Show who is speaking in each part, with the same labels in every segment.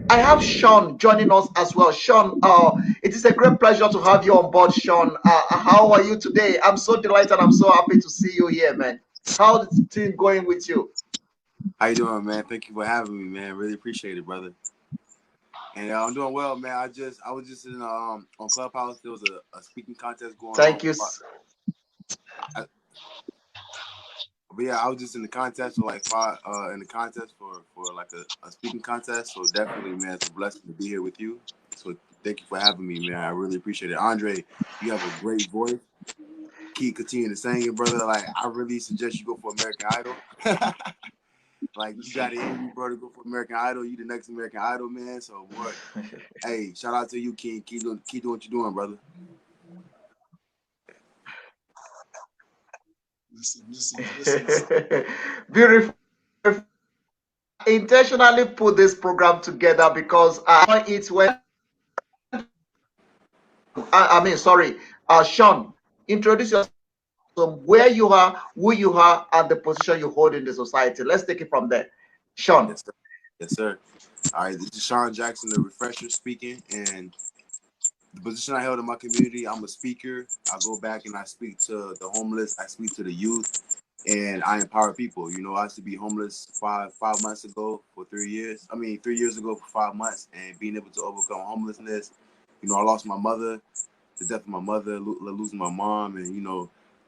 Speaker 1: I have Shawn joining us as well. Shawn, it is a great pleasure to have you on board, Shawn. How are you today? I'm so delighted. I'm so happy to see you here, man. How's the team going with you?
Speaker 2: How you doing, man? Thank you for having me, man. Really appreciate it, brother. And I'm doing well, man. I was just in on Clubhouse. There was a speaking contest going on.
Speaker 1: Thank you.
Speaker 2: I, but yeah, I was just in the contest for like five in the contest for like a speaking contest. So definitely, man, it's a blessing to be here with you. So thank you for having me, man. I really appreciate it. Andre, you have a great voice. Keep continuing to sing it, brother. Like I really suggest you go for American Idol. Like you got it in you, bro, to go for American Idol. You the next American Idol, man. So boy, hey, shout out to you, King. Keep doing what you're doing, brother.
Speaker 1: Beautiful. Intentionally put this program together because I know it's when I mean sorry, Shawn, introduce yourself, where you are, who you are, and the position you hold in the society. Let's take it from there. Shawn.
Speaker 2: Yes, sir. Yes, sir. All right, this is Shawn Jackson, the refresher speaking, and the position I held in my community, I'm a speaker. I go back and I speak to the homeless. I speak to the youth, and I empower people. You know, I used to be homeless five months ago for 3 years. I mean, 3 years ago for 5 months, and being able to overcome homelessness. You know, I lost my mother, the death of my mother, losing my mom, and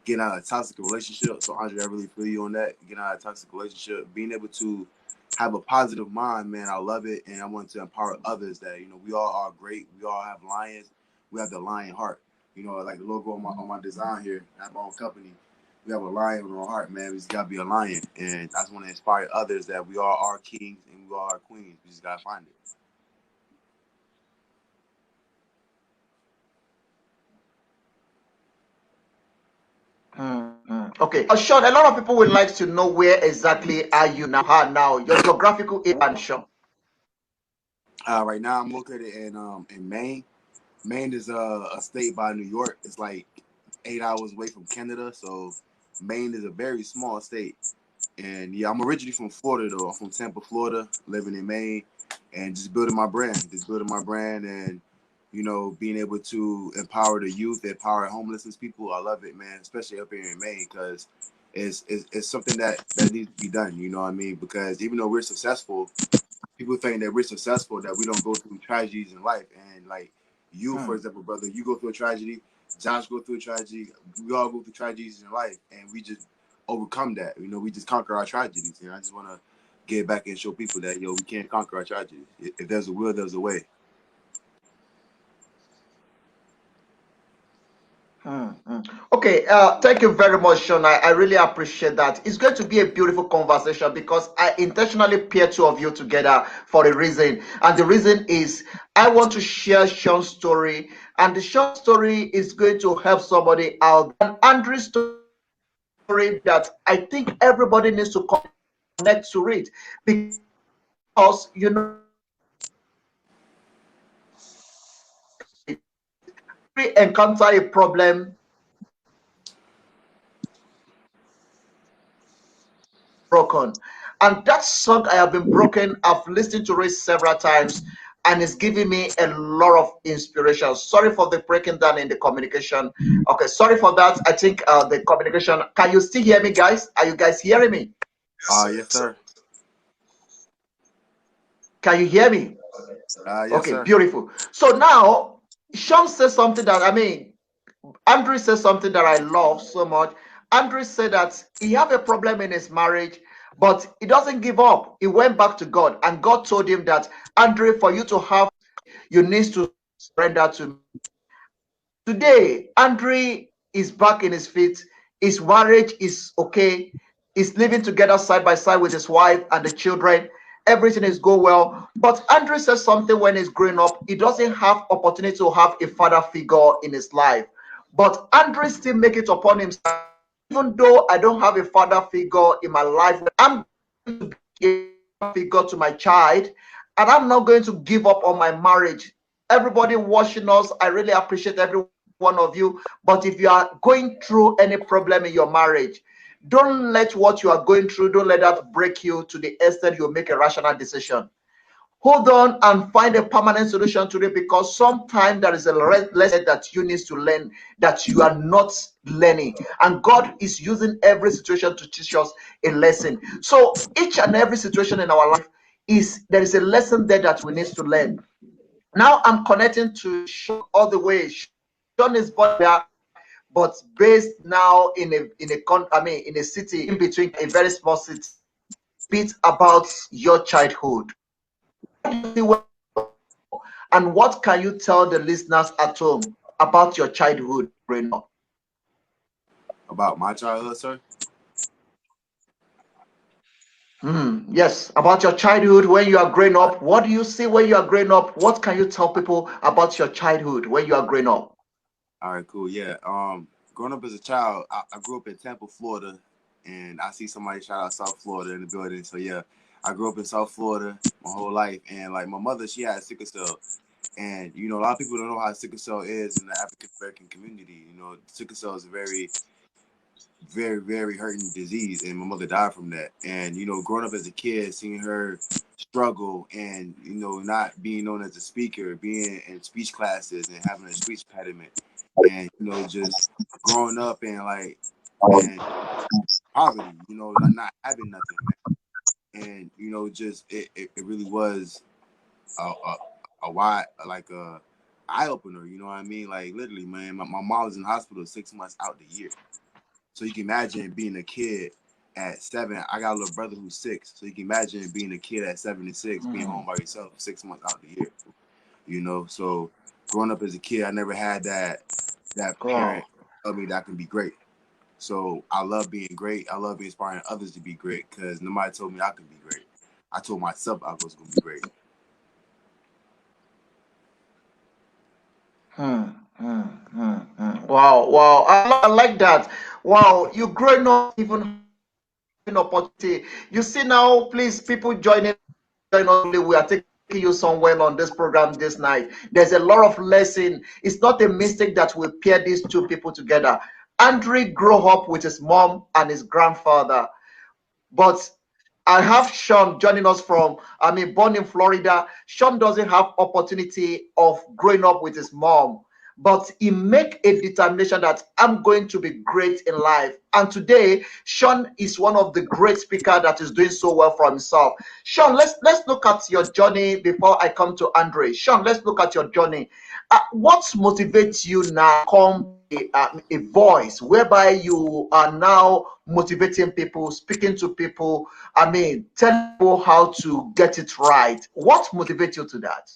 Speaker 2: getting out of a toxic relationship. So Andre, I really feel you on that. Getting out of a toxic relationship, being able to have a positive mind, man, I love it, and I want to empower others that we all are great. We all have lions. We have the lion heart. Like the logo on my design here. I have my own company. We have a lion on our heart, man. We just gotta be a lion, and I just want to inspire others that we all are kings and we all are queens. We just gotta find it.
Speaker 1: Okay, Shawn, a lot of people would like to know where exactly are you now, your geographical area, Shawn.
Speaker 2: Right now, I'm located in Maine. Maine is a state by New York. It's like 8 hours away from Canada, so Maine is a very small state. And yeah, I'm originally from Florida though. I'm from Tampa, Florida, living in Maine, and just building my brand. And being able to empower the youth, empower homelessness people. I love it, man, especially up here in Maine, because it's something that needs to be done. You know what I mean? Because even though we're successful, people think that we're successful, that we don't go through tragedies in life. And like you, for example, brother, you go through a tragedy. Josh go through a tragedy. We all go through tragedies in life, and we just overcome that. We just conquer our tragedies. And I just want to get back and show people that we can't conquer our tragedies. If there's a will, there's a way.
Speaker 1: Okay, thank you very much, Shawn. I really appreciate that. It's going to be a beautiful conversation because I intentionally pair two of you together for a reason. And the reason is I want to share Shawn's story, and the Shawn story is going to help somebody out. And Andrew's story that I think everybody needs to connect to it because we encounter a problem broken. And that song I have been broken, I've listened to it several times, and it's giving me a lot of inspiration. Sorry for the breaking down in the communication. Okay, sorry for that. I think the communication. Can you still hear me, guys? Are you guys hearing me?
Speaker 2: Yes, sir.
Speaker 1: Can you hear me?
Speaker 2: Yes,
Speaker 1: Okay,
Speaker 2: sir.
Speaker 1: beautiful. So now, Shawn says something that Andrew says something that I love so much. Andrew said that he have a problem in his marriage, but he doesn't give up. He went back to God, and God told him that, Andrew, for you to have, you need to surrender to me. Today, Andrew is back in his feet. His marriage is okay. He's living together side by side with his wife and the children. Everything is going well. But Andrew says something when he's growing up. He doesn't have opportunity to have a father figure in his life. But Andrew still make it upon himself. Even though I don't have a father figure in my life, I'm going to be a figure to my child, and I'm not going to give up on my marriage. Everybody watching us, I really appreciate every one of you. But if you are going through any problem in your marriage, don't let what you are going through, don't let that break you to the extent you make a rational decision. hold on and find a permanent solution to it, because sometimes there is a lesson that you need to learn that you are not learning, and God is using every situation to teach us a lesson. So each and every situation in our life is there is a lesson there that we need to learn. Now I'm connecting to Shawn all the way. Shawn is born there, but based now in a city in between, a very small city. Bit about your childhood. And what can you tell the listeners at home about your childhood growing up?
Speaker 2: About my childhood, sir?
Speaker 1: Yes, about your childhood when you are growing up. What do you see when you are growing up? What can you tell people about your childhood when you are growing up?
Speaker 2: All right, cool. Yeah. Growing up as a child, I grew up in Tampa, Florida, and I see somebody shout out South Florida in the building. So yeah, I grew up in South Florida my whole life, and like my mother, she had sickle cell, and you know a lot of people don't know how sickle cell is in the African American community. You know, sickle cell is a very, very, very hurting disease, and my mother died from that. And you know, growing up as a kid, seeing her struggle, and you know, not being known as a speaker, being in speech classes, and having a speech impediment, and you know, just growing up and like and poverty, you know, not having nothing, man. And you know, just it really was a wide like a eye opener. You know what I mean? Like literally, man. My mom was in the hospital 6 months out the year. So you can imagine being a kid at 7. I got a little brother who's 6. So you can imagine being a kid at 7 and 6, being home by yourself 6 months out the year. You know, so growing up as a kid, I never had that parent of me that can be great. So I love being great. I love inspiring others to be great because nobody told me I could be great. I told myself I was going to be great.
Speaker 1: Wow, wow. I like that. Wow, you growing up even having opportunity. You see now, please, people join us. We are taking you somewhere on this program this night. There's a lot of lesson. It's not a mistake that we pair these two people together. Andre grew up with his mom and his grandfather, but I have Shawn joining us from, born in Florida. Shawn doesn't have opportunity of growing up with his mom, but he make a determination that I'm going to be great in life. And today, Shawn is one of the great speaker that is doing so well for himself. Shawn, let's look at your journey before I come to Andre. Shawn, let's look at your journey. What motivates you now come a voice whereby you are now motivating people, speaking to people, telling people how to get it right? What motivates you to that,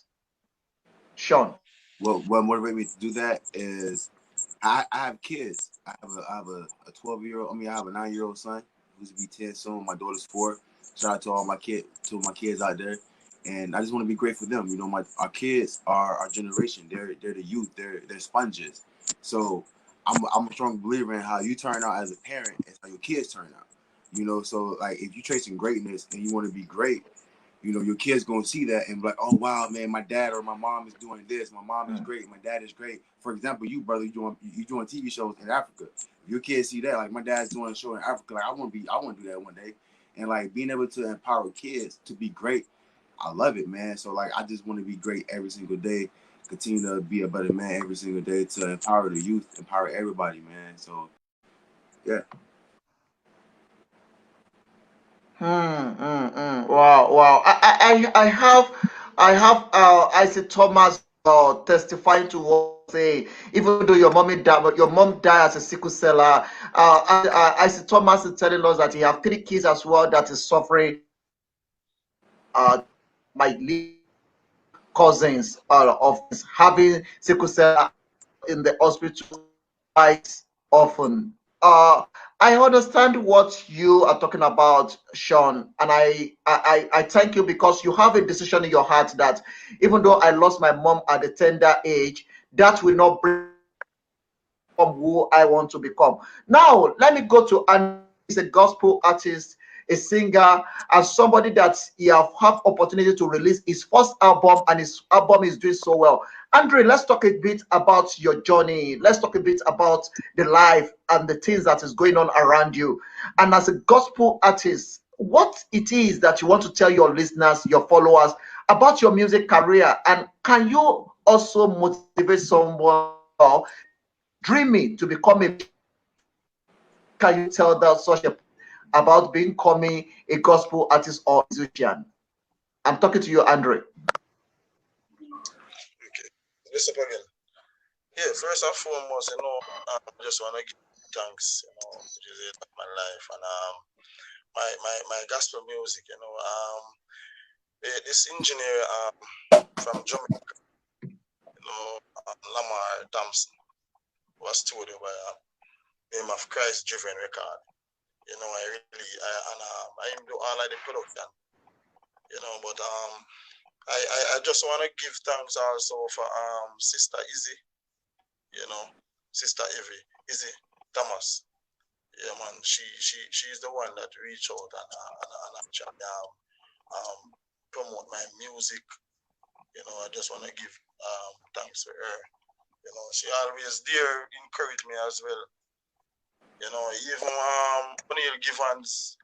Speaker 1: Shawn?
Speaker 2: What motivated me to do that is I have kids. I have a 12-year-old. I have a 9-year-old son who's to be 10 soon. My daughter's 4. Shout out to all my kids out there. And I just want to be great for them. You know, our kids are our generation. They're the youth. They're sponges. So I'm a strong believer in how you turn out as a parent and how your kids turn out. You know, so like if you're chasing greatness and you want to be great, you know, your kids gonna see that and be like, oh wow, man, my dad or my mom is doing this. My mom is great. My dad is great. For example, you brother, you doing TV shows in Africa. Your kids see that, like my dad's doing a show in Africa. Like I want to do that one day. And like being able to empower kids to be great, I love it, man. So like I just want to be great every single day. Continue to be a better man every single day to empower the youth, empower everybody, man. So yeah.
Speaker 1: Wow, wow. I have Isaac Thomas testifying to what you say. Even though your mom died as a sickle celler, Isaac Thomas is telling us that he have 3 kids as well that is suffering. My cousins of having sickle cell in the hospital quite often. I understand what you are talking about, Shawn, and I thank you because you have a decision in your heart that even though I lost my mom at a tender age, that will not bring who I want to become. Now, let me go to Andy. He's a gospel artist, a singer, and somebody that he have opportunity to release his first album, and his album is doing so well. Andre, let's talk a bit about your journey. Let's talk a bit about the life and the things that is going on around you. And as a gospel artist, what it is that you want to tell your listeners, your followers about your music career, and can you also motivate someone dreaming to become a musician? Can you tell that such a about becoming a gospel artist or musician? I'm talking to you, Andre.
Speaker 3: Okay. Listen again. Yeah, first and foremost, I just want to give thanks, which is it of my life, and my gospel music, this engineer from Jamaica, Lamar Thompson, was studio by name of Christ Driven Record. I do all of the production, but I just want to give thanks also for Sister Izzy, Sister Izzy Thomas. Yeah, man, she's the one that reached out and actually promote my music. I just want to give thanks to her. She always there encourage me as well. Even O'Neil Givens,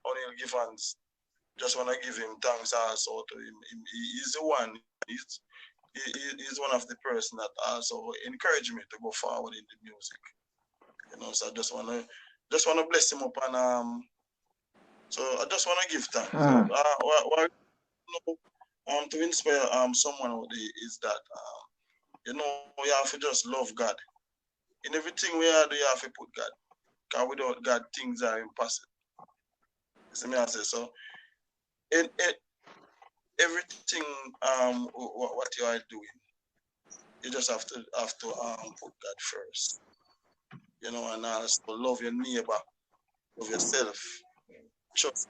Speaker 3: just want to give him thanks also to him. He's the one. He's one of the person that also encouraged me to go forward in the music. So I just wanna bless him up, and so I just wanna give thanks. To inspire someone out there is that you have to just love God. In everything we do, you have to put God. Because without God, things are impossible. You see me I say so. In everything what you are doing, you just have to put God first. And also love your neighbor, love yourself, trust.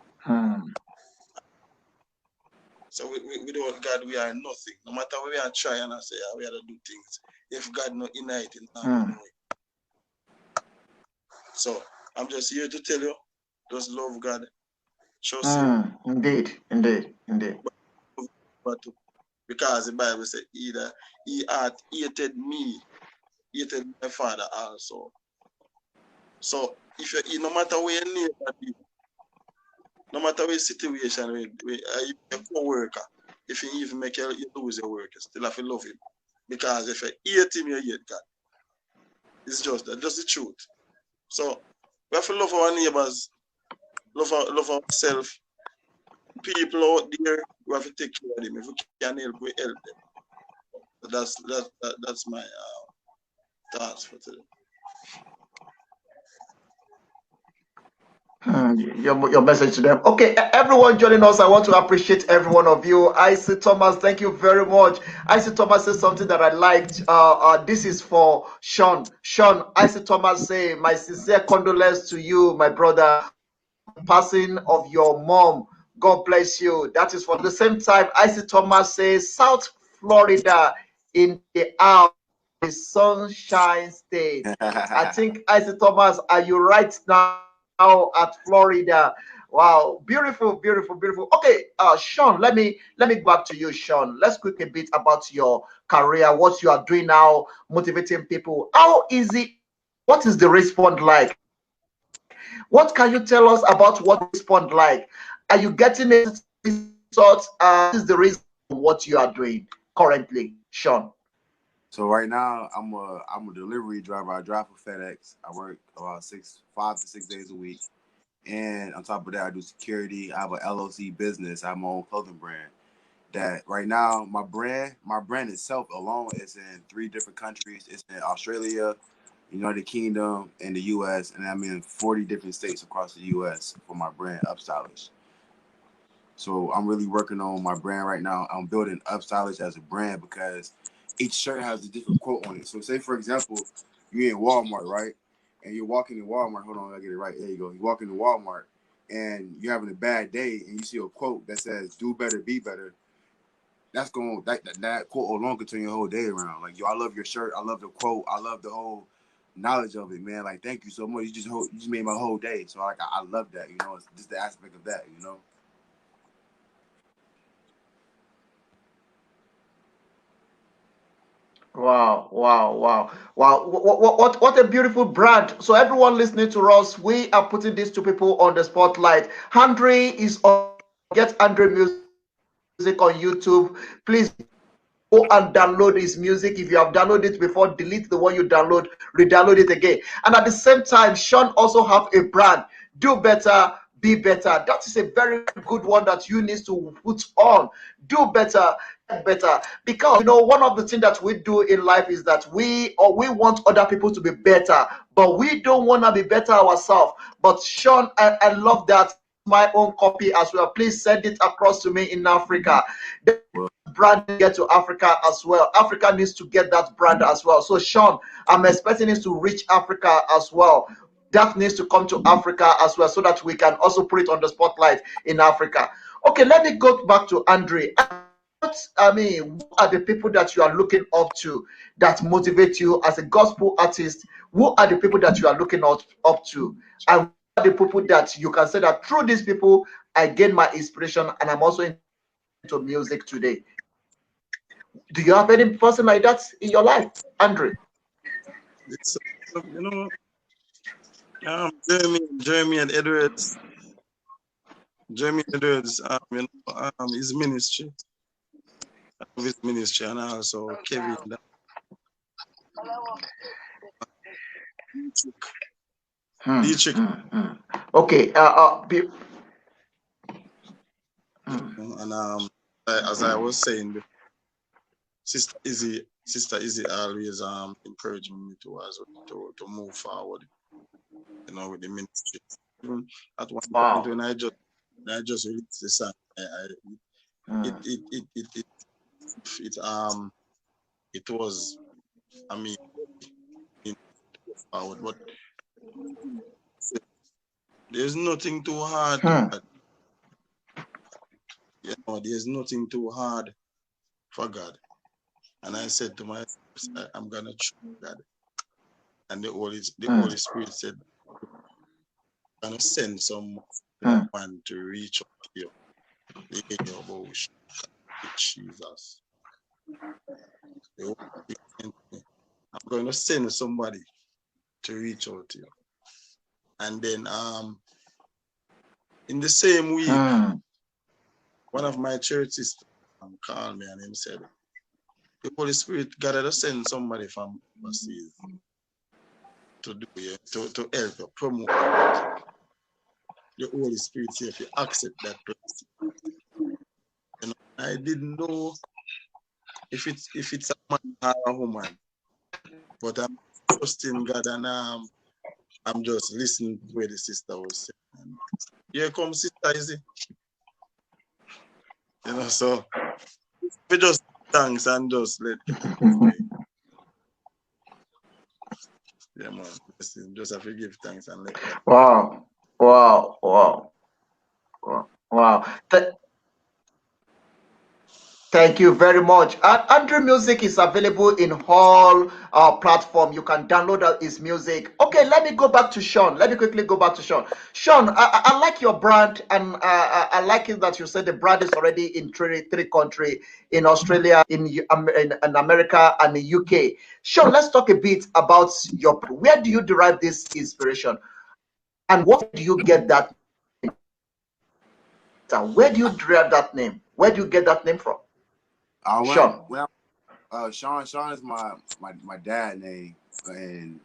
Speaker 3: So without God, we are nothing. No matter where we are trying and say we are to do things. If God not in it, so I'm just here to tell you, just love God, trust Him.
Speaker 1: Indeed.
Speaker 3: But because the Bible said either He hath hated me, hated my father also. So if you no matter where your neighbor be, no matter what situation with your co-worker, if you even make you lose your work, you still have to love him. Because if you hate him, you hate God. It's just that, just the truth. So we have to love our neighbors, love ourselves. People out there, we have to take care of them. If we can help, we help them. So that's my thoughts for today.
Speaker 1: Your message to them. Okay, everyone joining us, I want to appreciate every one of you. Icy Thomas, thank you very much. Icy Thomas says something that I liked. This is for Shawn. Shawn, Icy Thomas say, my sincere condolence to you, my brother, on the passing of your mom. God bless you. That is for the same time. Icy Thomas says, South Florida in the hour, the Sunshine State. I think Icy Thomas, are you right now at Florida? Wow, beautiful. Okay, Shawn, let me go back to you, Shawn. Let's quick a bit about your career, what you are doing now, motivating people. How easy? What is the response like? What can you tell us about what the response like? Are you getting a result? What is the reason what you are doing currently, Shawn?
Speaker 2: So right now I'm a delivery driver. I drive for FedEx. I work about 5 to 6 days a week. And on top of that, I do security. I have an LLC business. I have my own clothing brand. That right now, my brand itself alone is in 3 different countries. It's in Australia, United Kingdom, and the U.S. And I'm in 40 different states across the U.S. for my brand, Upstylish. So I'm really working on my brand right now. I'm building Upstylish as a brand because each shirt has a different quote on it. So say, for example, you're in Walmart, right? And you're walking in Walmart. Hold on, I get it right. There you go. You walk into Walmart and you're having a bad day and you see a quote that says, do better, be better. That's going that quote alone can turn your whole day around. Like, yo, I love your shirt. I love the quote. I love the whole knowledge of it, man. Like, thank you so much. You just made my whole day. So like, I love that. It's just the aspect of that.
Speaker 1: Wow, wow, wow, wow. What a beautiful brand. So, everyone listening to us, we are putting these two people on the spotlight. Andre is on, get Andre Music on YouTube. Please go and download his music. If you have downloaded it before, delete the one you download, re-download it again. And at the same time, Shawn also have a brand. Do better, be better. That is a very good one that you need to put on. Do better, get better. Because one of the things that we do in life is that we want other people to be better, but we don't want to be better ourselves. But Shawn, I love that. My own copy as well. Please send it across to me in Africa. That brand needs to get to Africa as well. Africa needs to get that brand as well. So Shawn, I'm expecting it to reach Africa as well. That needs to come to Africa as well, so that we can also put it on the spotlight in Africa. Okay, let me go back to Andre. Andre, who are the people that you are looking up to that motivate you as a gospel artist? Who are the people that you are looking up to? And who are the people that you can say that through these people, I gain my inspiration and I'm also into music today? Do you have any person like that in your life, Andre?
Speaker 3: It's, you know, Jeremy and Edwards. Jeremy Edwards, his ministry, and also Kevin. Dietrich,
Speaker 1: Okay.
Speaker 3: and as I was saying, Sister Izzy always encouraging me to move forward, with the ministry. Even at one point when I just released the song, it was, forward, but there's nothing too hard. There's nothing too hard for God. And I said to myself, I'm gonna trust God. And the Holy Spirit said, I'm gonna send someone to reach out to you. Jesus. I'm going to send somebody to reach out to you. And then in the same week, one of my church sisters called me and he said, the Holy Spirit got to send somebody from overseas to do it, to help you promote the Holy Spirit say if you accept that person. I didn't know if it's a man or a woman, but I'm trusting God and I'm just listening to where the sister was saying. And here comes Sister Izzy. So we just thanks and just let yeah, man. Just have to give thanks and let God.
Speaker 1: Wow. Wow. Wow. Wow. Thank you very much. And Andrew Music is available in all platform. You can download his music. Okay, let me go back to Shawn. Let me quickly go back to Shawn. Shawn, I like your brand, and I like it that you said the brand is already in three countries, in Australia, in America, and the UK. Shawn, let's talk a bit about your. Where do you derive this inspiration, and what do you get that? Where do you derive that name? Where do you get that name from? Shawn.
Speaker 2: Shawn is my dad name, and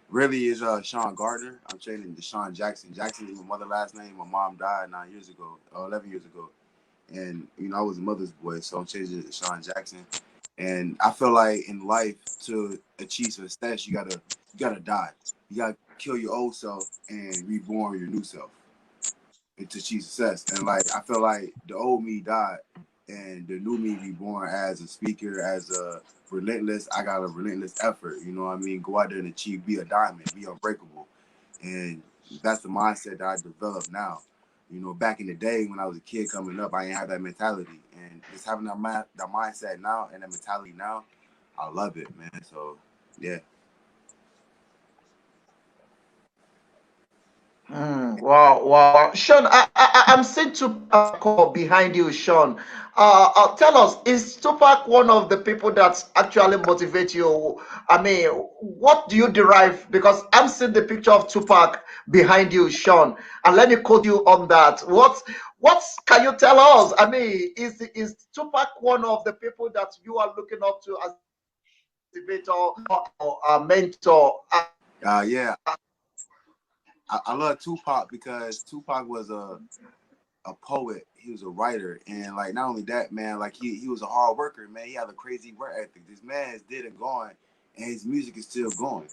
Speaker 2: really is Shawn Gardner. I'm changing to Shawn Jackson. Jackson is my mother's last name. My mom died 11 years ago, and I was a mother's boy, so I'm changing it to Shawn Jackson. And I feel like in life, to achieve success, you gotta die. You gotta kill your old self and reborn your new self to achieve success. And like I feel like the old me died, and the new me reborn as a speaker, as a relentless. I got a relentless effort. You know what I mean? Go out there and achieve, be a diamond, be unbreakable, and that's the mindset that I developed now. Back in the day when I was a kid coming up, I didn't have that mentality, and just having that mindset now and that mentality now, I love it, man. So yeah.
Speaker 1: Wow, wow. Shawn, I'm seeing Tupac behind you, Shawn. Tell us, is Tupac one of the people that actually motivate you? I mean, what do you derive? Because I'm seeing the picture of Tupac behind you, Shawn, and let me quote you on that. What can you tell us? I mean, is Tupac one of the people that you are looking up to as a motivator or a mentor?
Speaker 2: Yeah, I love Tupac because Tupac was a poet. He was a writer, and like not only that, man, like he was a hard worker, man. He had a crazy work ethic. This man is dead and gone, and his music is still going.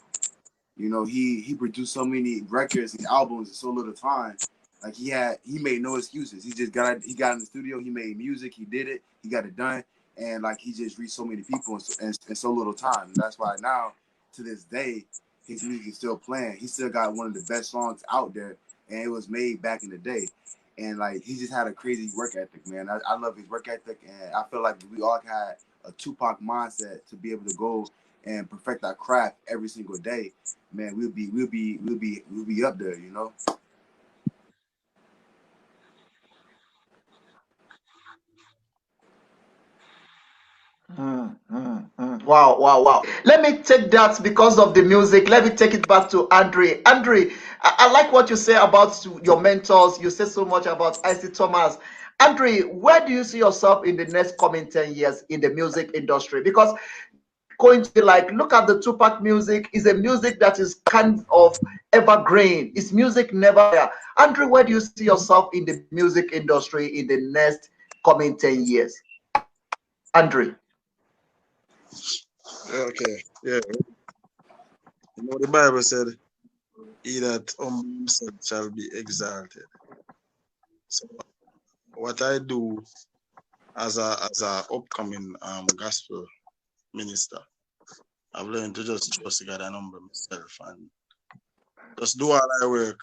Speaker 2: You know, he produced so many records and albums in so little time. Like he made no excuses. He got in the studio, he made music, he did it, he got it done, and like he just reached so many people in so little time. And that's why now, to this day, his music is still playing. He still got one of the best songs out there, and it was made back in the day. And like he just had a crazy work ethic, man. I love his work ethic, and I feel like we all had a Tupac mindset to be able to go and perfect our craft every single day, man, we'll be up there, you know.
Speaker 1: Wow, wow, wow. Let me take that because of the music. Let me take it back to Andre. Andre, I like what you say about your mentors. You say so much about Icy Thomas. Andre, where do you see yourself in the next coming 10 years in the music industry? Because going to be like, look at the Tupac music, is a music that is kind of evergreen. It's music never there. Andre, where do you see yourself in the music industry in the next coming 10 years? Andre.
Speaker 3: Okay. Yeah. You know, the Bible said, he that humble himself shall be exalted. So what I do as a upcoming gospel minister, I've learned to just trust God and humble myself and just do all I work,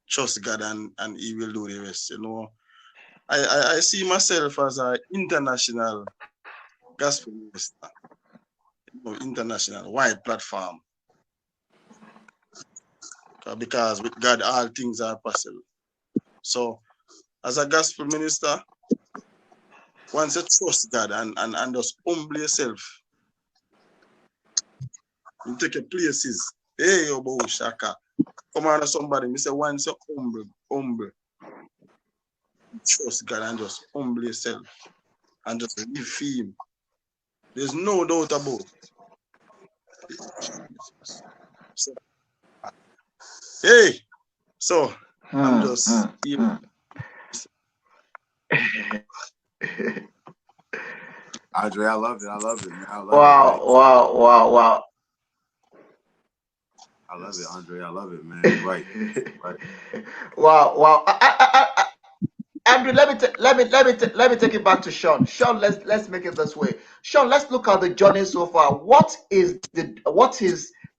Speaker 3: trust God and He will do the rest. You know, I see myself as an international gospel minister, you know, international wide platform. Because with God all things are possible. So as a gospel minister, once you trust God and just humble yourself, you take your places. Hey, yo, bo, shaka. Come on, somebody. Me say, once you humble, trust God and just humble yourself and just live for Him. There's no doubt about it. So, hey, so I'm just here.
Speaker 2: Andre, I love it, man. I love it.
Speaker 1: Wow,
Speaker 2: Like
Speaker 1: wow, wow, wow.
Speaker 2: I love it, Andre. I love it, man. You're right. Right.
Speaker 1: Wow, wow. Andrew, let me take it back to Shawn. Shawn, let's make it this way. Shawn, let's look at the journey so far. What is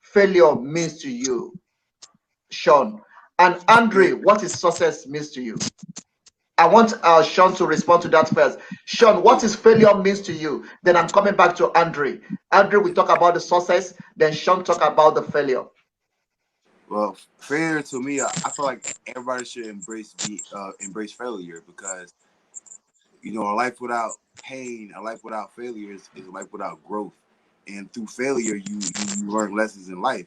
Speaker 1: failure means to you, Shawn? And
Speaker 3: Yeah,
Speaker 1: Andre, what is success means to you? I want Shawn to respond to that first. Shawn, what is failure means to you? Then I'm coming back to Andre. Andre, we talk about the success. Then Shawn talk about the failure.
Speaker 2: Well, failure to me, I feel like everybody should embrace failure because you know a life without pain, a life without failure is a life without growth. And through failure, you learn lessons in life.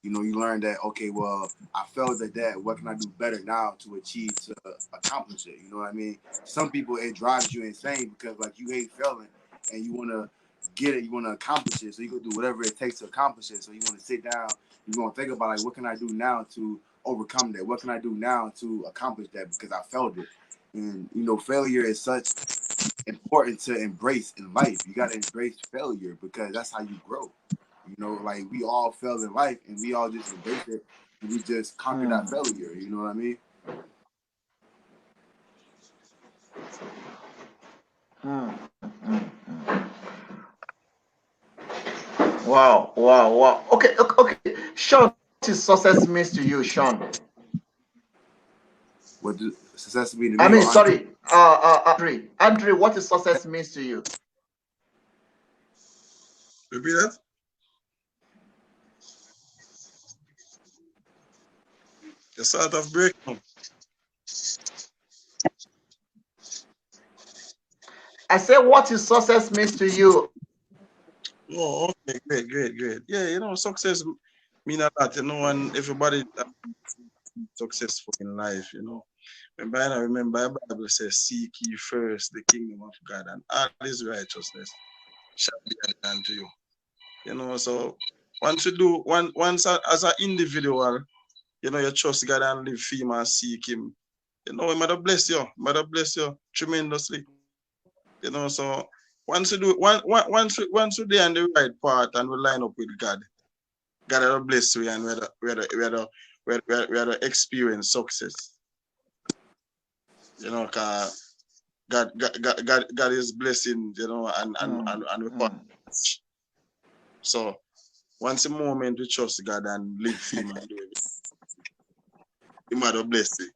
Speaker 2: You know, you learn that okay, well, I failed at that. What can I do better now to achieve to accomplish it? You know what I mean? Some people it drives you insane because like you hate failing and you want to get it, you want to accomplish it, so you go do whatever it takes to accomplish it. So you want to sit down, you want to think about like what can I do now to overcome that? What can I do now to accomplish that because I failed it? And you know, failure is such important to embrace in life. You got to embrace failure because that's how you grow. You know, like we all fail in life and we all just embrace it and we just conquer that
Speaker 1: Hmm.
Speaker 2: failure. You know what I mean?
Speaker 1: Hmm. Wow, wow, wow. Okay, okay, okay. Shawn, what is success means to you, Shawn?
Speaker 2: What does success mean to
Speaker 1: I
Speaker 2: me or
Speaker 1: mean,
Speaker 2: Andre?
Speaker 1: sorry, Andre, what is success means to you?
Speaker 3: repeat that. The sort of breakdown.
Speaker 1: I say, what is success means to you?
Speaker 3: Oh, okay, great. Yeah, success mean a lot, and everybody successful in life, Remember, I remember the Bible says, seek ye first the kingdom of God, and all his righteousness shall be added unto you. So once you do once as an individual, you trust God and live for him and seek him. He might bless you. Might bless you tremendously. So once you do once you there on the right path and we line up with God, God will bless you and we had to experience success. Cause God is blessing, and we so once a moment we trust God and live for him and do it, he might have bless you.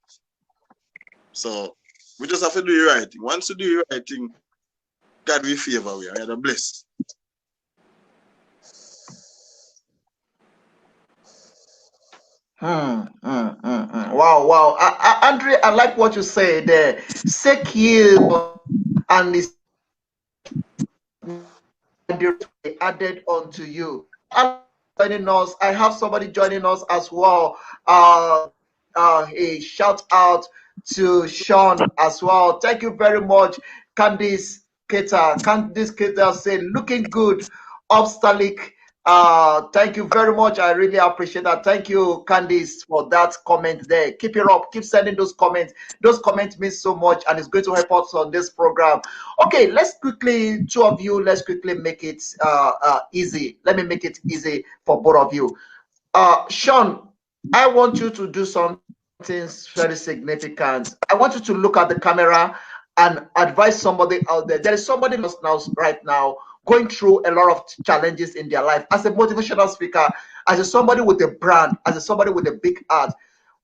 Speaker 3: So we just have to do the right thing. Once you do the right thing, God will favor we are blessed.
Speaker 1: Wow. Andre, I like what you say there. Seek you and is added unto you. Joining us, I have somebody joining us as well. A shout out to Shawn as well. Thank you very much, Candice Keter. Candice Keter said, looking good, Upstylish. Thank you very much. I really appreciate that. Thank you, Candice, for that comment there. Keep it up. Keep sending those comments. Those comments mean so much, and it's going to help us on this program. Okay, let's quickly, two of you, let's quickly make it easy. Let me make it easy for both of you. Shawn, I want you to do something very significant. I want you to look at the camera and advise somebody out there. There is somebody lost now, right now, going through a lot of challenges in their life. As a motivational speaker, as a somebody with a brand, as a somebody with a big heart,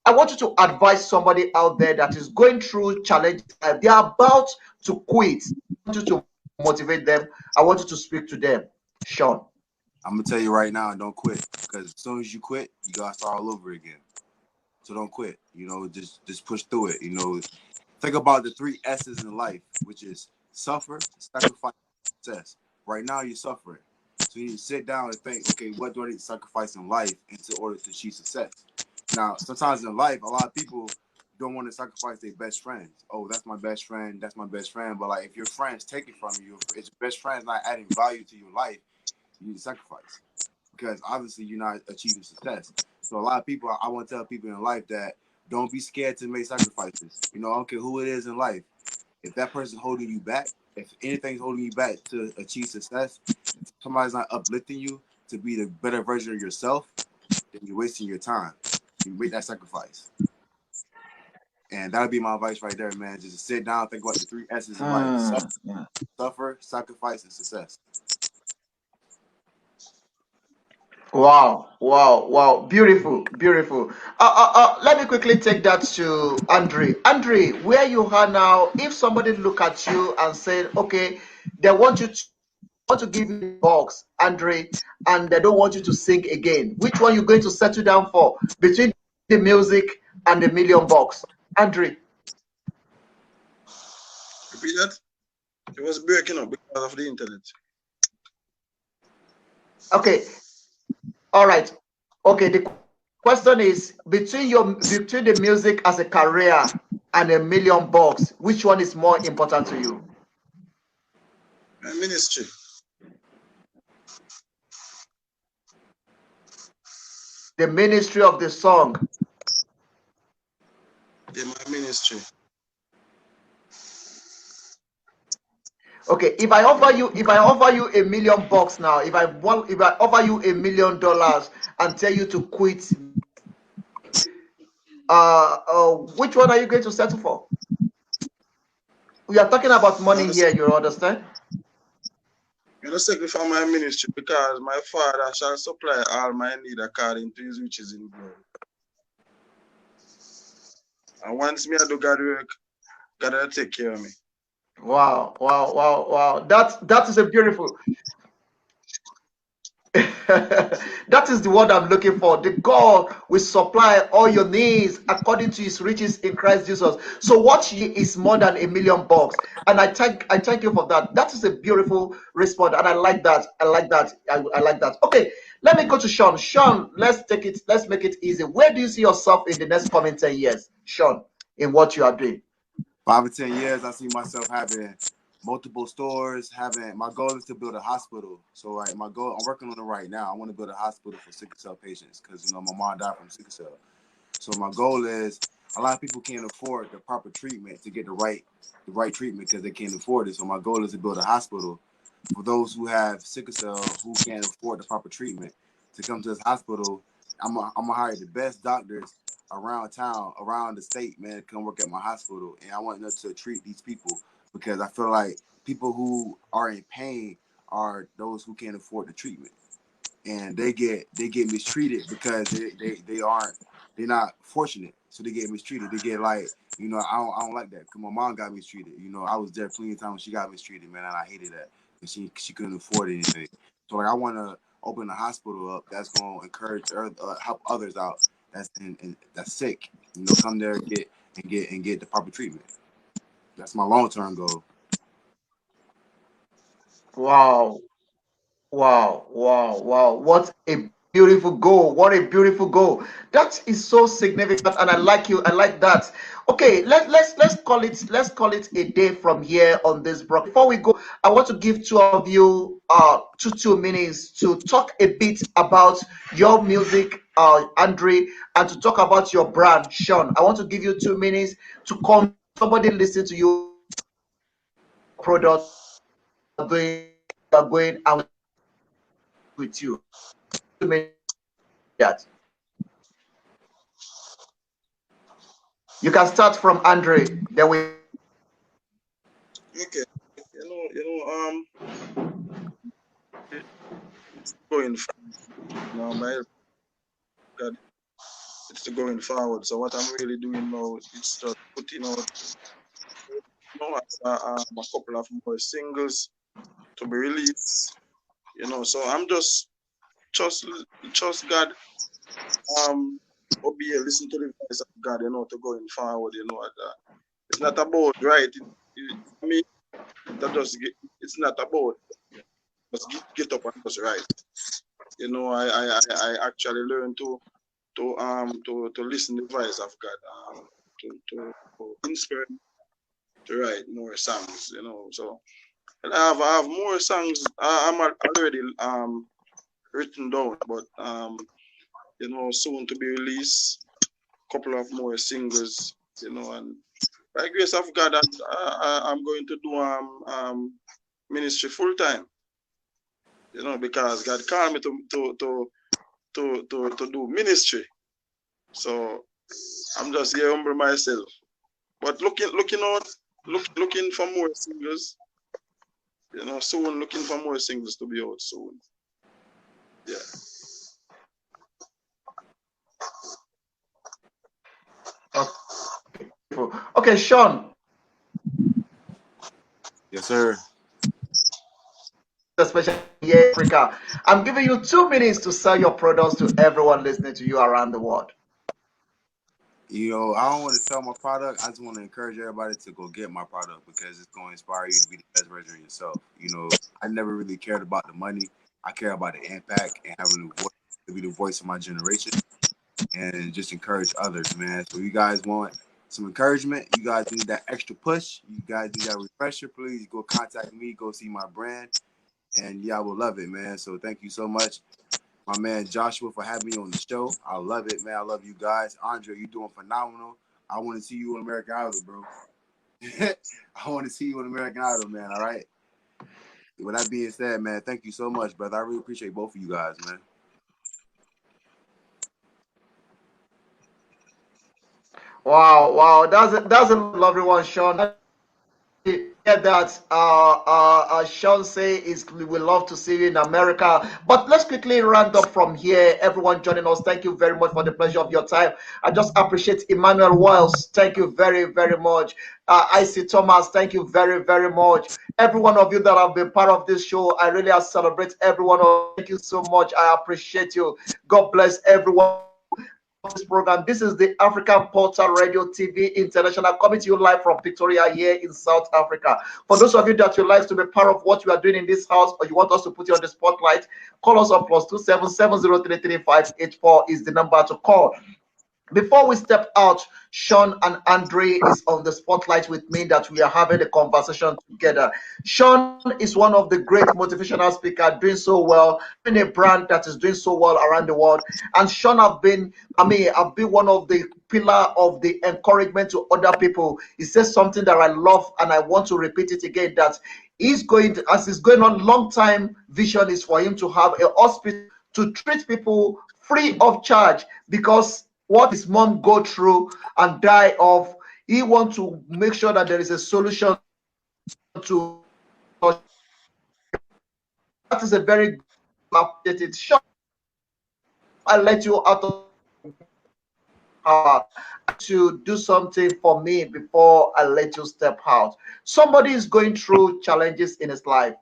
Speaker 1: I want you to advise somebody out there that is going through challenges. They are about to quit. I want you to motivate them. I want you to speak to them. Shawn.
Speaker 2: I'm gonna tell you right now, don't quit. Because as soon as you quit, you gotta start all over again. So don't quit. Just push through it. Think about the 3 S's in life, which is suffer, sacrifice, success. Right now you're suffering. So you need to sit down and think, okay, what do I need to sacrifice in life in order to achieve success? Now, sometimes in life, a lot of people don't want to sacrifice their best friends. Oh, that's my best friend. That's my best friend. But if your friends take it from you, if your best friend's not adding value to your life, you need to sacrifice. Because obviously you're not achieving success. So a lot of people, I want to tell people in life that don't be scared to make sacrifices. I don't care who it is in life. If that person's holding you back, if anything's holding you back to achieve success, if somebody's not uplifting you to be the better version of yourself, then you're wasting your time. You make that sacrifice. And that'll be my advice right there, man. Just sit down, think about the 3 S's in life. Suffer, sacrifice, and success.
Speaker 1: Wow. Beautiful. Let me quickly take that to Andre. Andre, where you are now, if somebody look at you and say, okay, they want to give you the box, Andre, and they don't want you to sing again, which one you going to settle down for between the music and the $1,000,000? Andre.
Speaker 3: Repeat that? It was breaking up because of the internet.
Speaker 1: Okay. All right. Okay. The question is between the music as a career and $1,000,000, which one is more important to you?
Speaker 3: My ministry.
Speaker 1: The ministry of the song.
Speaker 3: Yeah, my ministry.
Speaker 1: Okay, if I offer you $1,000,000 now, if I offer you $1,000,000 and tell you to quit, which one are you going to settle for? We are talking about money here, you understand?
Speaker 3: I'm going to sacrifice my ministry because my Father shall supply all my need according to his riches in glory. And once me I do God work, God will take care of me.
Speaker 1: Wow. That is a beautiful. That is the word I'm looking for. The God will supply all your needs according to his riches in Christ Jesus. So what ye is more than $1,000,000. And I thank you for that. That is a beautiful response. And I like that. I like that. I like that. Okay, let me go to Shawn. Shawn, let's make it easy. Where do you see yourself in the next coming 10 years, Shawn, in what you are doing?
Speaker 2: 5 or 10 years, I see myself having multiple stores. Having my goal is to build a hospital. So right, my goal, I'm working on it right now. I want to build a hospital for sickle cell patients because my mom died from sickle cell. So my goal is a lot of people can't afford the proper treatment to get the right treatment because they can't afford it. So my goal is to build a hospital for those who have sickle cell who can't afford the proper treatment to come to this hospital. I'm gonna hire the best doctors around town, around the state, man, to come work at my hospital. And I want them to treat these people because I feel like people who are in pain are those who can't afford the treatment, and they get mistreated because they're not fortunate, so they get mistreated. They get like, I don't like that because my mom got mistreated. I was there plenty of times when she got mistreated, man, and I hated that because she couldn't afford anything. So like I want to open a hospital up that's going to encourage help others out that's sick. Come there and get the proper treatment. That's my long-term goal.
Speaker 1: Wow. Wow, wow, wow. What a beautiful goal. What a beautiful goal. That is so significant and I like you. I like that. Okay, let's call it a day from here on this broadcast. Before we go, I want to give two of you 2 minutes to talk a bit about your music, Andre, and to talk about your brand, Shawn. I want to give you 2 minutes to come somebody listen to you product you are going and with you. 2 minutes that. You can start from Andre. Then we.
Speaker 3: Okay. It's going now. My God, it's going forward. So what I'm really doing now is just putting out, a couple of more singles to be released. So I'm just trust God, obey, listen to the voice of God, to going forward, it's not about right. I mean, it's not about just get up and just right. I actually learned to listen to the voice of God, to inspire me to write more songs, So and I have more songs. I'm already written down, but soon to be released. Couple of more singles, and by grace of God, I'm going to do ministry full time, because God called me to do ministry. So I'm just here humble myself, but looking for more singles, soon looking for more singles to be out soon. Yeah.
Speaker 1: Okay, Shawn,
Speaker 2: Yes, sir.
Speaker 1: especially here in Africa, I'm giving you 2 minutes to sell your products to everyone listening to you around the world.
Speaker 2: I don't want to sell my product. I just want to encourage everybody to go get my product because it's going to inspire you to be the best version of yourself. I never really cared about the money. I care about the impact and having the voice to be the voice of my generation and just encourage others, man. So you guys want some encouragement? You guys need that extra push? You guys need that refresher? Please go contact me. Go see my brand, and yeah, I will love it, man. So thank you so much, my man Joshua, for having me on the show. I love it, man. I love you guys. Andre, you're doing phenomenal. I want to see you on American Idol, bro. I want to see you on American Idol, man. All right. With that being said, man, thank you so much, brother. I really appreciate both of you guys, man.
Speaker 1: Wow, wow, that's a lovely one, Shawn. Yeah, that Shawn say is we would love to see you in America. But let's quickly round up from here. Everyone joining us, thank you very much for the pleasure of your time. I just appreciate Emmanuel Wells. Thank you very, very much. IC Thomas, thank you very, very much. Every one of you that have been part of this show, I really celebrate every one of you. Thank you so much. I appreciate you. God bless everyone this program. This is the African Portal Radio TV International coming to you live from Pretoria here in South Africa. For those of you that would like to be part of what we are doing in this house or you want us to put you on the spotlight, call us on +277033584 is the number to call. Before we step out, Shawn and Andre is on the spotlight with me that we are having a conversation together. Shawn is one of the great motivational speakers doing so well, in a brand that is doing so well around the world. And Shawn I've been one of the pillar of the encouragement to other people. He says something that I love and I want to repeat it again that as he's going on, long time vision is for him to have a hospital to treat people free of charge because what his mom go through and die of, he want to make sure that there is a solution to that is a very good shot. I let you out of to do something for me before I let you step out. Somebody is going through challenges in his life.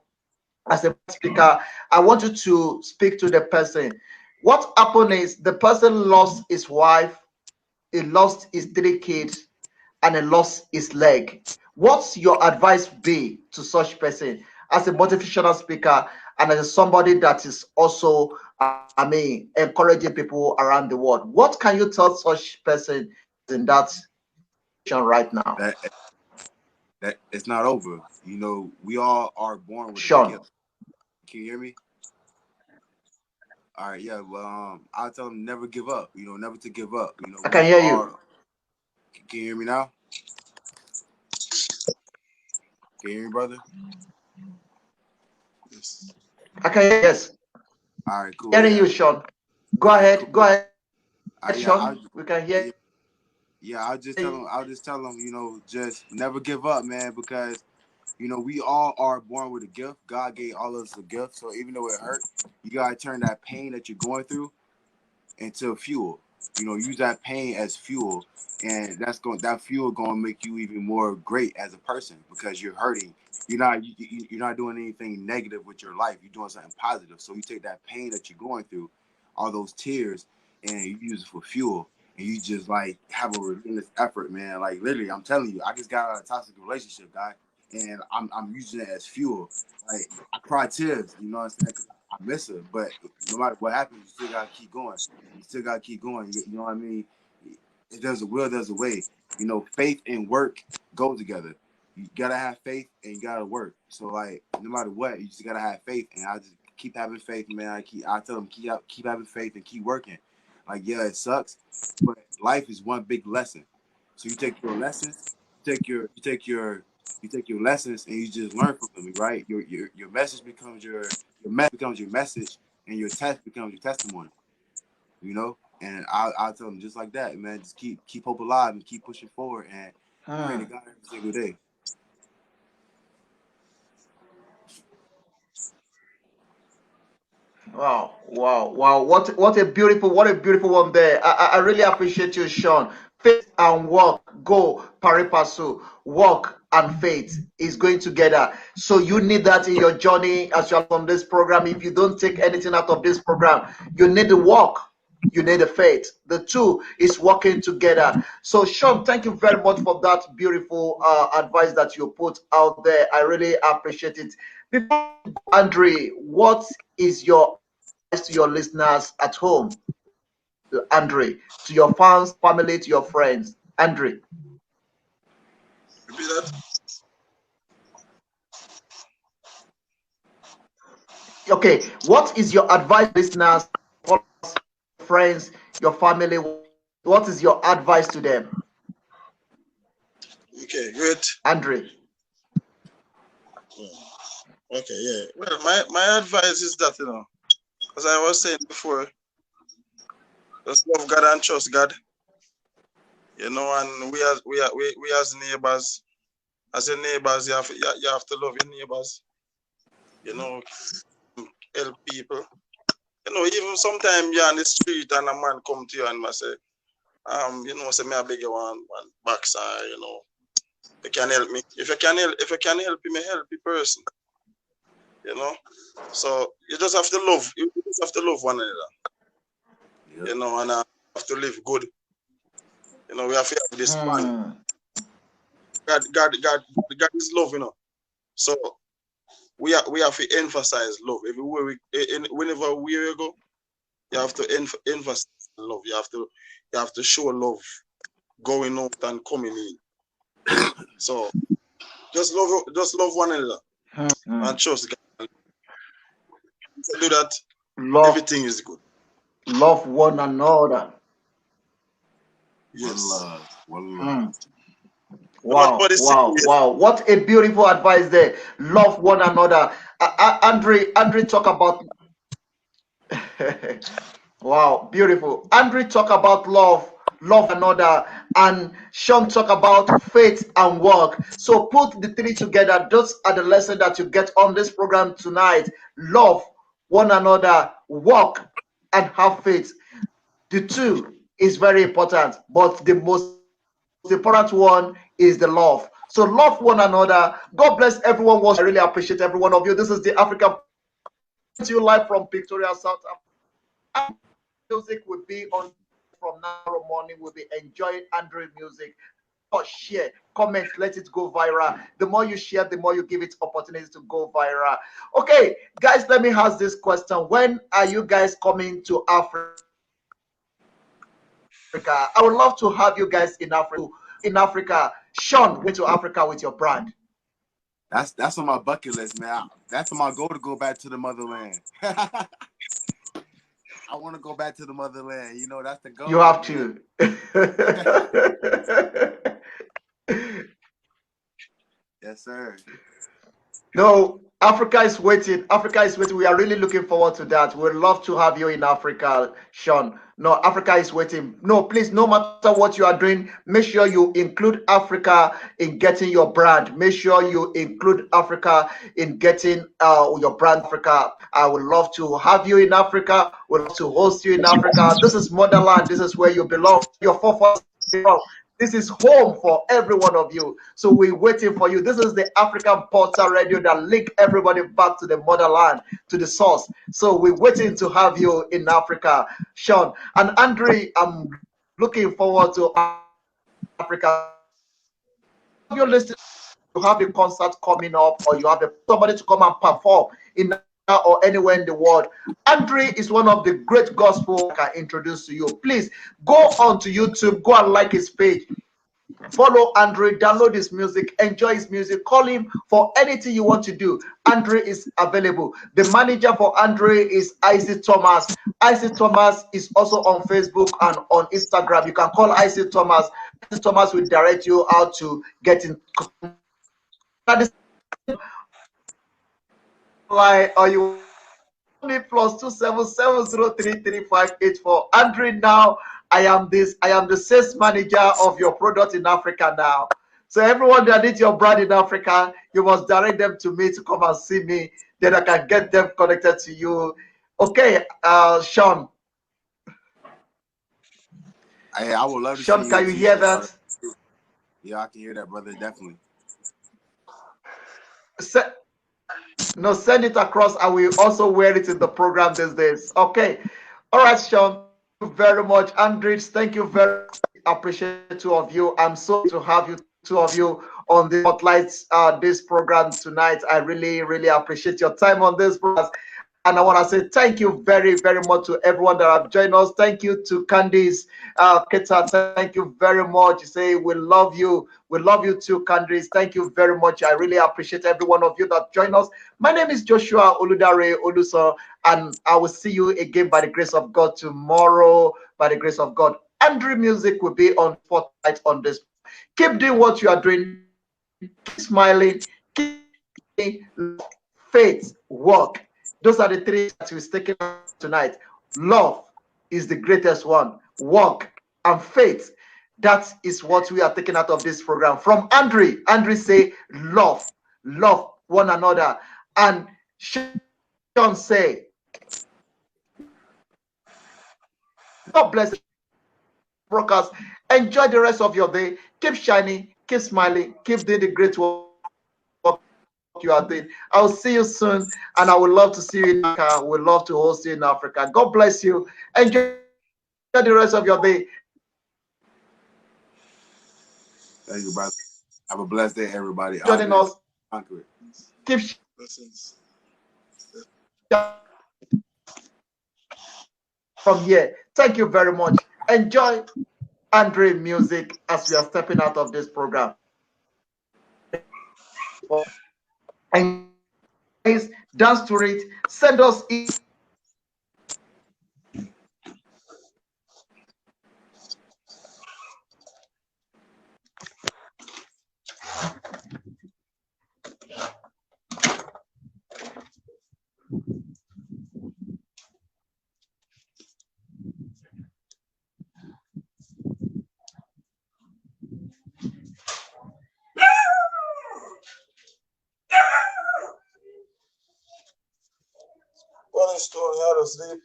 Speaker 1: As a speaker, I want you to speak to the person. What happened is the person lost his wife, he lost his 3 kids, and he lost his leg. What's your advice be to such person as a motivational speaker and as somebody that is also, encouraging people around the world? What can you tell such person in that situation right now?
Speaker 2: That it's not over. You know, we all are born with a
Speaker 1: Shawn.
Speaker 2: gift. Can you hear me? All right, yeah. Well, I'll tell them never give up. You know, never to give up. You know,
Speaker 1: I can hear you.
Speaker 2: Can you hear me now? Can you hear me, brother?
Speaker 3: Yes.
Speaker 1: I can hear, yes.
Speaker 2: All right, cool.
Speaker 1: Hearing
Speaker 2: Yeah.
Speaker 1: you, Shawn. Go
Speaker 2: All right,
Speaker 1: ahead.
Speaker 2: cool.
Speaker 1: Go ahead,
Speaker 2: Yeah,
Speaker 1: Shawn. We can hear.
Speaker 2: yeah. I'll just tell them. You know, just never give up, man, because you know we all are born with a gift. God gave all of us a gift. So even though it hurt, you gotta turn that pain that you're going through into fuel. You know, use that pain as fuel, and that fuel gonna make you even more great as a person because you're hurting. You're not doing anything negative with your life. You're doing something positive. So you take that pain that you're going through, all those tears, and you use it for fuel. And you just like have a relentless effort, man. Like literally, I'm telling you, I just got out of a toxic relationship, guy, and I'm using it as fuel. Like I cry tears, you know what I'm saying? 'Cause I miss her, but no matter what happens, you still gotta keep going. You still gotta keep going. You know what I mean? If there's a will, there's a way. You know, faith and work go together. You gotta have faith and you gotta work. So like, no matter what, you just gotta have faith. And I just keep having faith, man. I tell them keep having faith and keep working. Like yeah, it sucks, but life is one big lesson. So you take your lessons, you take your lessons, and you just learn from them. Right? Your message becomes your message, and your test becomes your testimony. You know, and I'll tell them just like that, man. Just keep hope alive and keep pushing forward and pray to God every single day.
Speaker 1: Wow, wow, wow! What a beautiful one there. I really appreciate you, Shawn. Faith and work go pari passu. Work and faith is going together. So you need that in your journey as you're on this program. If you don't take anything out of this program, you need the work. You need the faith. The two is working together. So, Shawn, thank you very much for that beautiful advice that you put out there. I really appreciate it. Before Andre, what is your advice to your listeners at home, Andre, to your fans, family, to your friends? Andre,
Speaker 3: Repeat that.
Speaker 1: okay, what is your advice to listeners, friends, your family? What is your advice to them,
Speaker 3: Okay, great.
Speaker 1: Andre?
Speaker 3: Yeah. Okay, yeah. Well, my advice is that as I was saying before, just love God and trust God. And we as neighbors, as your neighbors, you have to love your neighbors. You know, help people. You know, even sometimes you're on the street and a man come to you and say, you know, say me I beg you one boxer, you know, you can help me. If you can help me, help the person. You know, so you just have to love. You just have to love one another. Yep. You know, and have to live good. You know, we have to have this man. God is love. You know, so we have to emphasize love everywhere. Whenever we go, you have to emphasize love. You have to show love, going out and coming in. So just love one another and trust God. Do that, everything is good.
Speaker 1: Love one another.
Speaker 3: Yes.
Speaker 2: One love.
Speaker 1: Wow, wow. What a beautiful advice there. Love one another. Andre, talk about wow, beautiful. Andre talk about love another, and Shawn talk about faith and work. So put the three together. Those are the lesson that you get on this program tonight. Love one another, work, and have faith. The two is very important, but the most important one is the love. So love one another. God bless everyone. I really appreciate every one of you. This is the African you live from Victoria, South Africa. Music will be on from now morning. We'll be enjoying Andrew music. Share, comment, let it go viral. The more you share, the more you give it opportunities to go viral. Okay, guys, let me ask this question. When are you guys coming to Africa? I would love to have you guys in Africa. Shawn went to Africa with your brand.
Speaker 2: That's on my bucket list, man. That's my goal, to go back to the motherland. I want to go back to the motherland. You know, that's the goal.
Speaker 1: You have to.
Speaker 2: Yes, sir.
Speaker 1: No, Africa is waiting. Africa is waiting. We are really looking forward to that. We'd love to have you in Africa, Shawn. No, Africa is waiting. No, please, no matter what you are doing, make sure you include Africa in getting your brand. Make sure you include Africa in getting your brand, Africa. I would love to have you in Africa. We'd love to host you in Africa. This is motherland. This is where you belong. Your forefathers belong. This is home for every one of you. So we're waiting for you. This is the African Portal Radio that link everybody back to the motherland, to the source. So we're waiting to have you in Africa, Shawn. And Andre, I'm looking forward to Africa. If you're listening, you have a concert coming up, or you have somebody to come and perform in or anywhere in the world, Andre is one of the great gospel I can introduce to you. Please go on to YouTube, go and like his page, follow Andre, download his music, enjoy his music, call him for anything you want to do. Andre is available. The manager for Andre is Isaac Thomas. Isaac Thomas is also on Facebook and on Instagram. You can call Isaac Thomas. Isaac Thomas will direct you how to get in contact. Or you me +277033584. Andre, now I am the sales manager of your product in Africa now. So everyone that needs your brand in Africa, you must direct them to me to come and see me. Then I can get them connected to you. Okay, Shawn.
Speaker 2: I would love to
Speaker 1: Shawn,
Speaker 2: see
Speaker 1: can you hear that?
Speaker 2: Yeah, I can hear that, brother. Definitely.
Speaker 1: No, send it across. I will also wear it in the program these days. Okay. All right, Shawn. Thank you very much. Andres, thank you very much. I appreciate two of you. I'm so to have you, two of you, on the spotlights this program tonight. I really, really appreciate your time on this program. And I want to say thank you very, very much to everyone that have joined us. Thank you to Candice Keta. Thank you very much. You say we love you. We love you too, Candice. Thank you very much. I really appreciate every one of you that joined us. My name is Joshua Oludare Oluso, and I will see you again by the grace of God tomorrow. By the grace of God, Andre Music will be on spotlight on this. Keep doing what you are doing. Keep smiling. Keep faith, work. Those are the three that we're taking tonight. Love is the greatest one. Work and faith. That is what we are taking out of this program. From Andre, Andre say, love one another. And Shawn say, God bless broadcast. Enjoy the rest of your day. Keep shining, keep smiling, keep doing the great work you are doing. I'll see you soon, and I would love to see you in Africa. We'd love to host you in Africa. God bless you. Enjoy the rest of your day. Thank you very much.
Speaker 2: Thank you, brother. Have a blessed day, everybody.
Speaker 1: Joining
Speaker 2: Andre,
Speaker 1: us.
Speaker 2: conquer it.
Speaker 1: Keep
Speaker 3: Blessings.
Speaker 1: from here. Thank you very much. Enjoy Andre music as we are stepping out of this program. Enjoy, dance to it. Send us
Speaker 3: What is doing how to sleep?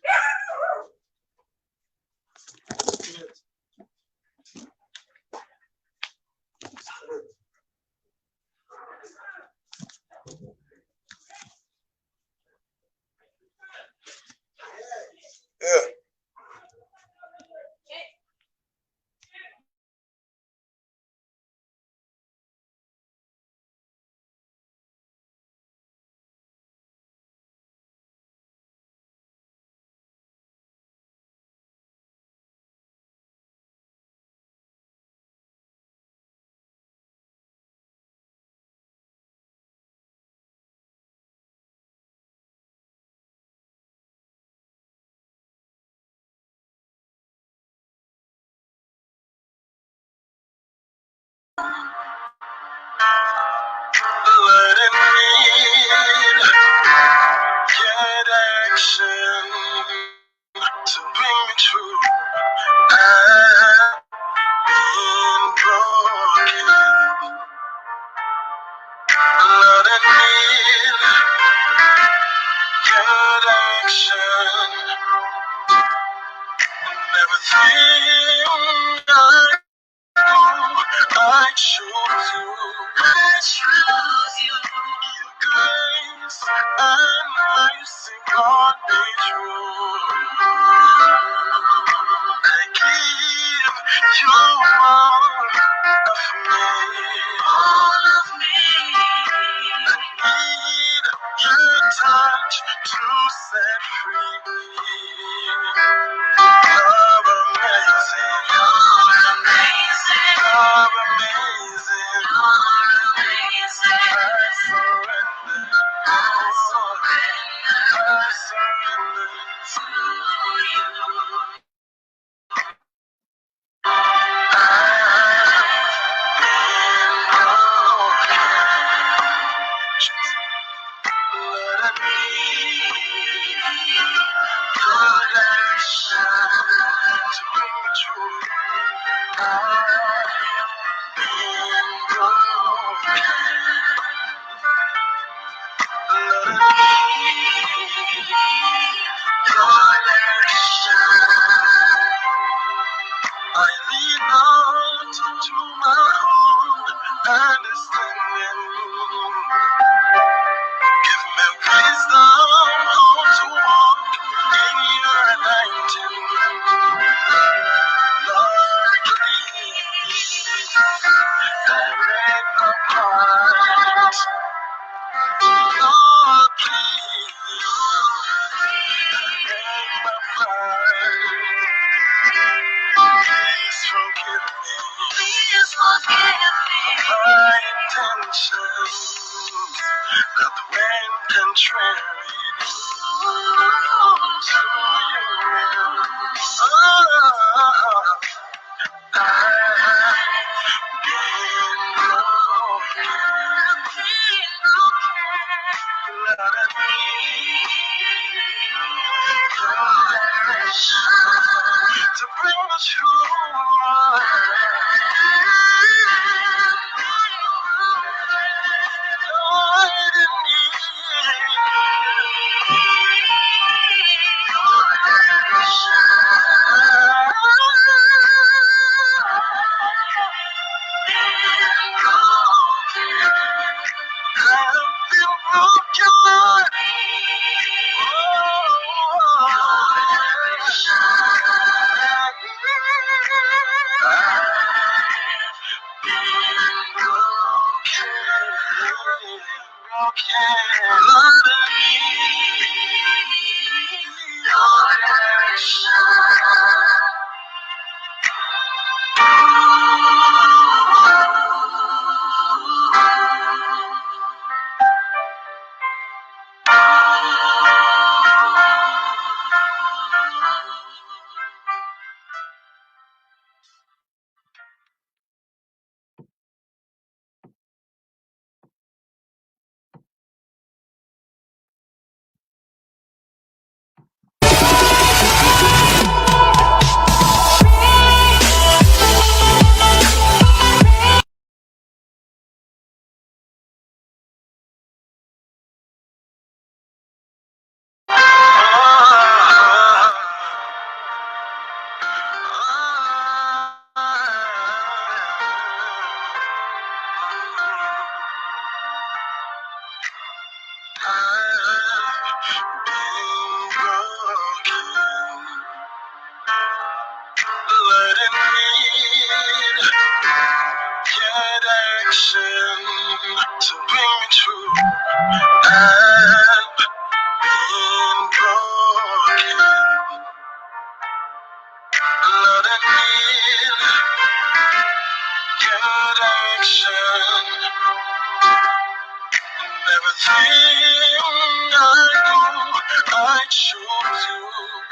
Speaker 3: Yeah. Let it need get action to bring me through. I've been broken. Let it need get action. Everything I choose you. I choose you. Your grace and mercy brought me through. I give you all of me. All of me. I need your touch to set free. You're amazing. You're amazing. You're amazing. You're amazing. I surrender. I surrender. I surrender to you. I lean out to my own understanding. Give me wisdom how to walk in your anointing. Lord, please direct my heart. Lord, please direct my heart. Please forgive me. Please forgive me. My intentions. broken, Lord. To bring me through, I've been broken. Lord, I need your direction. Everything I do, I choose you.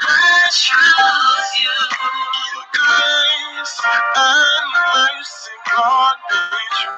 Speaker 3: I choose you. Your grace and mercy brought me through.